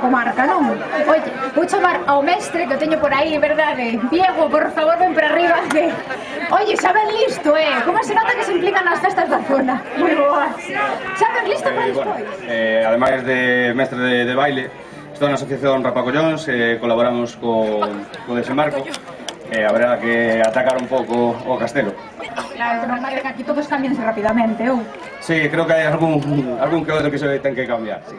comarca, non? Oye, vou chamar ao mestre que o teño por aí, verdade? Diego, por favor, ven para arriba que... Oye, xa ben listo, Como se nota que se implican nas festas da zona? Moi boa. Xa ben listo para despois? Ademais de mestre de baile, estou na asociación Rapacollóns, colaboramos co desembarco. Habrá que atacar un pouco o castelo. Claro, normal que aquí todos cambianse rapidamente, ou? Sí, creo que hai algún que outro que se ten que cambiar, sí.